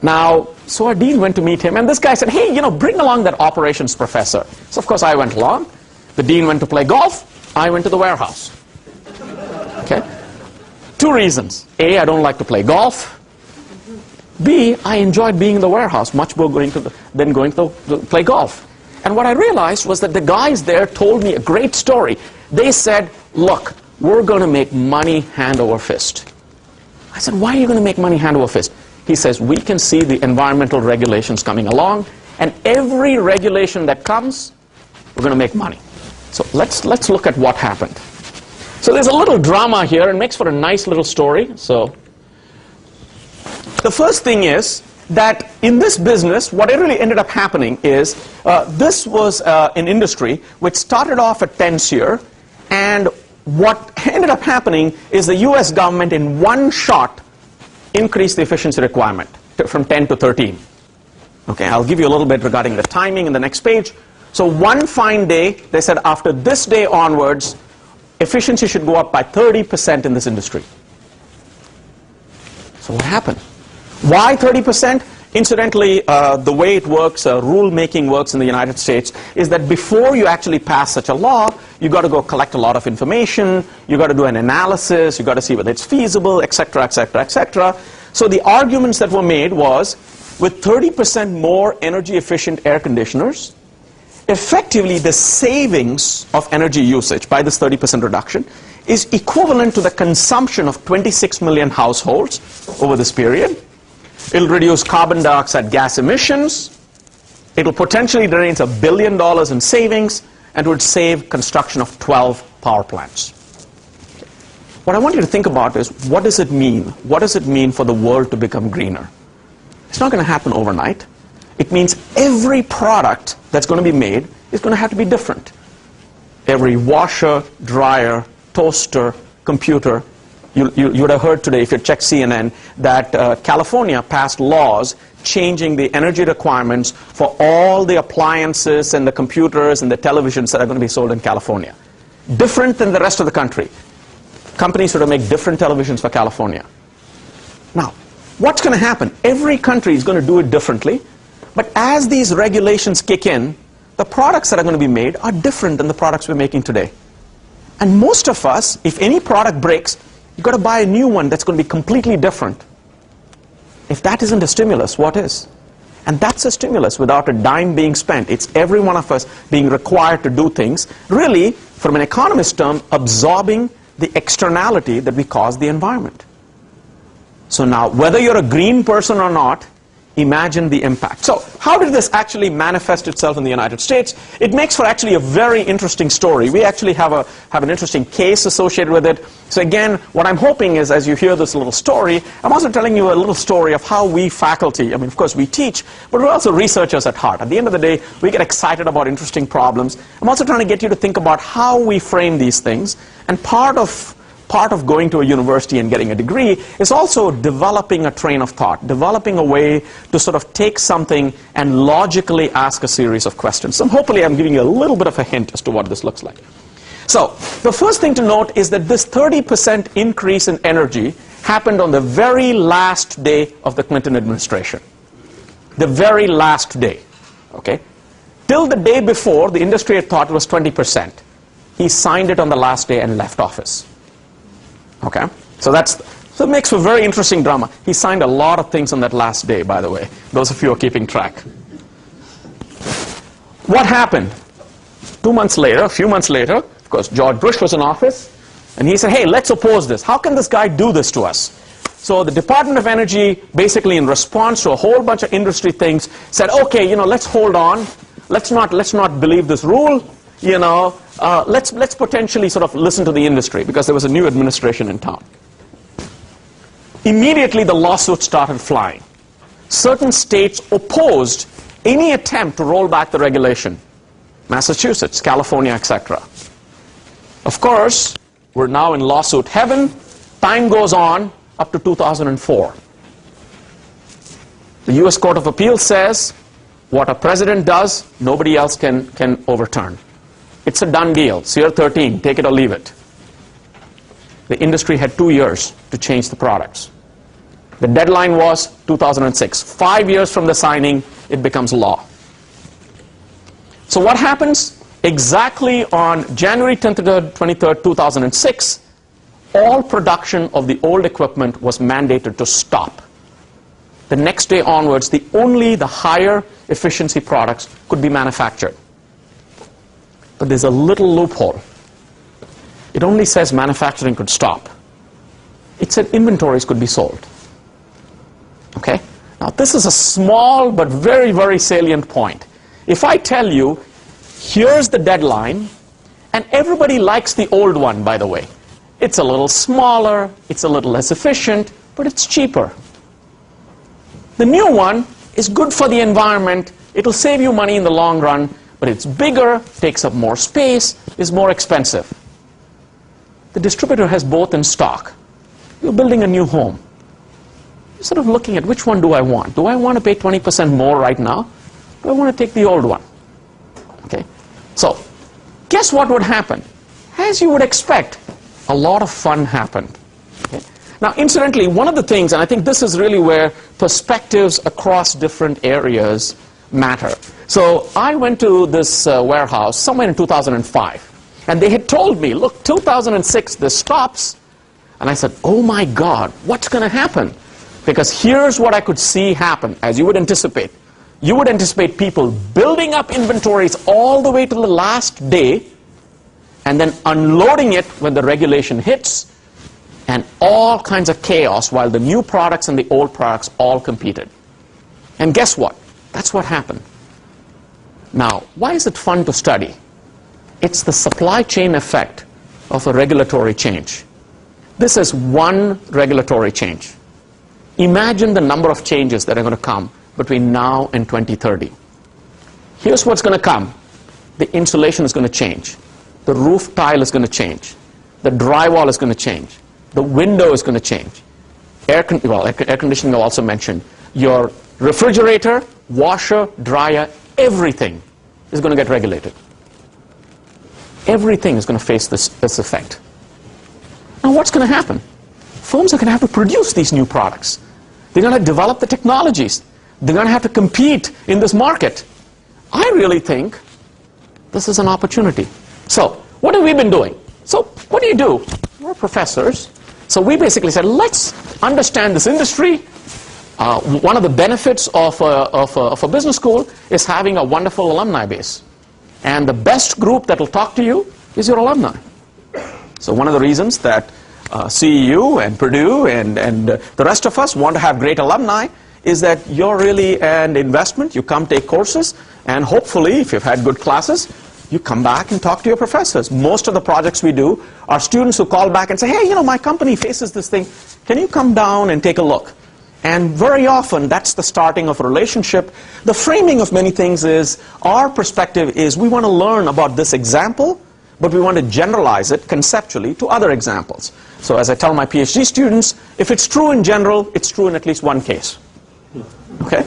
Now, so our dean went to meet him, and this guy said, hey, bring along that operations professor. So, of course, I went along. The dean went to play golf. I went to the warehouse. Okay? 2 reasons. A, I don't like to play golf. B, I enjoyed being in the warehouse much more than going to play golf. And what I realized was that the guys there told me a great story. They said, look, we're going to make money hand over fist. I said, why are you going to make money hand over fist? He says, we can see the environmental regulations coming along, and every regulation that comes, we're going to make money. So let's look at what happened. So there's a little drama here, and makes for a nice little story. So the first thing is that in this business, what really ended up happening is this was an industry which started off at 10 year, and what ended up happening is the US government in one shot increased the efficiency requirement from 10 to 13. Okay, I'll give you a little bit regarding the timing in the next page. So one fine day, they said after this day onwards, efficiency should go up by 30% in this industry. So what happened? Why 30%? Incidentally, the way it works, rule-making works in the United States, is that before you actually pass such a law, you've got to go collect a lot of information, you've got to do an analysis, you've got to see whether it's feasible, etc., etc., etc. So the arguments that were made was, with 30% more energy-efficient air conditioners, effectively the savings of energy usage by this 30% reduction is equivalent to the consumption of 26 million households over this period. It'll reduce carbon dioxide gas emissions. It'll potentially generate $1 billion in savings, and would save construction of 12 power plants. What I want you to think about is, what does it mean? What does it mean for the world to become greener? It's not going to happen overnight. It means every product that's going to be made is going to have to be different. Every washer, dryer, toaster, computer. You would have heard today, if you check CNN, that California passed laws changing the energy requirements for all the appliances and the computers and the televisions that are going to be sold in California. Different than the rest of the country. Companies sort of make different televisions for California. Now, what's going to happen? Every country is going to do it differently, but as these regulations kick in, the products that are going to be made are different than the products we're making today. And most of us, if any product breaks, you've got to buy a new one that's going to be completely different. If that isn't a stimulus, what is? And that's a stimulus without a dime being spent. It's every one of us being required to do things, really, from an economist's term, absorbing the externality that we cause the environment. So now, whether you're a green person or not, imagine the impact. So how did this actually manifest itself in the United States? It makes for actually a very interesting story. We actually have an interesting case associated with it. So again, what I'm hoping is, as you hear this little story, I'm also telling you a little story of how we faculty, I mean, of course we teach, but we're also researchers at heart. At the end of the day, we get excited about interesting problems. I'm also trying to get you to think about how we frame these things. And part of going to a university and getting a degree is also developing a train of thought, developing a way to sort of take something and logically ask a series of questions. So hopefully I'm giving you a little bit of a hint as to what this looks like. So the first thing to note is that this 30% increase in energy happened on the very last day of the Clinton administration. The very last day. Okay? Till the day before, the industry had thought it was 20%. He signed it on the last day and left office. Okay, so it makes for very interesting drama. He signed a lot of things on that last day, by the way. Those of you who are keeping track. What happened? 2 months later, a few months later, of course, George Bush was in office, and he said, hey, let's oppose this. How can this guy do this to us? So the Department of Energy, basically in response to a whole bunch of industry things, said, okay, let's hold on. Let's not believe this rule. Let's potentially sort of listen to the industry, because there was a new administration in town. Immediately the lawsuits started flying. Certain states opposed any attempt to roll back the regulation. Massachusetts, California, etc. Of course, we're now in lawsuit heaven. Time goes on up to 2004. The US Court of Appeals says what a president does, nobody else can overturn. It's a done deal. SEER 13, take it or leave it. The industry had 2 years to change the products. The deadline was 2006. 5 years from the signing, it becomes law. So what happens? Exactly on January 23rd, 2006, all production of the old equipment was mandated to stop. The next day onwards, only the higher efficiency products could be manufactured. But there's a little loophole. It only says manufacturing could stop. It said inventories could be sold. Okay? Now this is a small but very, very salient point. If I tell you, here's the deadline, and everybody likes the old one, by the way. It's a little smaller, it's a little less efficient, but it's cheaper. The new one is good for the environment, it'll save you money in the long run, but it's bigger, takes up more space, is more expensive. The distributor has both in stock. You're building a new home. You're sort of looking at which one do I want? Do I want to pay 20% more right now? Do I want to take the old one? Okay? So, guess what would happen? As you would expect, a lot of fun happened. Okay? Now, incidentally, one of the things, and I think this is really where perspectives across different areas matter. So, I went to this warehouse somewhere in 2005, and they had told me, look, 2006, this stops. And I said, oh my God, what's going to happen? Because here's what I could see happen, as you would anticipate. You would anticipate people building up inventories all the way to the last day, and then unloading it when the regulation hits, and all kinds of chaos while the new products and the old products all competed. And guess what? That's what happened. Now, why is it fun to study? It's the supply chain effect of a regulatory change. This is one regulatory change. Imagine the number of changes that are going to come between now and 2030. Here's what's going to come. The insulation is going to change. The roof tile is going to change. The drywall is going to change. The window is going to change. Air conditioning I also mentioned. Your refrigerator, washer, dryer, everything is going to get regulated. Everything is going to face this effect. Now what's going to happen? Firms are going to have to produce these new products. They're going to develop the technologies. They're going to have to compete in this market. I really think this is an opportunity. So, what have we been doing? So, what do? We're professors. So we basically said, let's understand this industry. One of the benefits of a business school is having a wonderful alumni base. And the best group that will talk to you is your alumni. So one of the reasons that CEU and Purdue and the rest of us want to have great alumni is that you're really an investment. You come take courses, and hopefully, if you've had good classes, you come back and talk to your professors. Most of the projects we do are students who call back and say, hey, you know, my company faces this thing. Can you come down and take a look? And very often, that's the starting of a relationship. The framing of many things is, our perspective is, we want to learn about this example, but we want to generalize it conceptually to other examples. So as I tell my PhD students, if it's true in general, it's true in at least one case. Okay?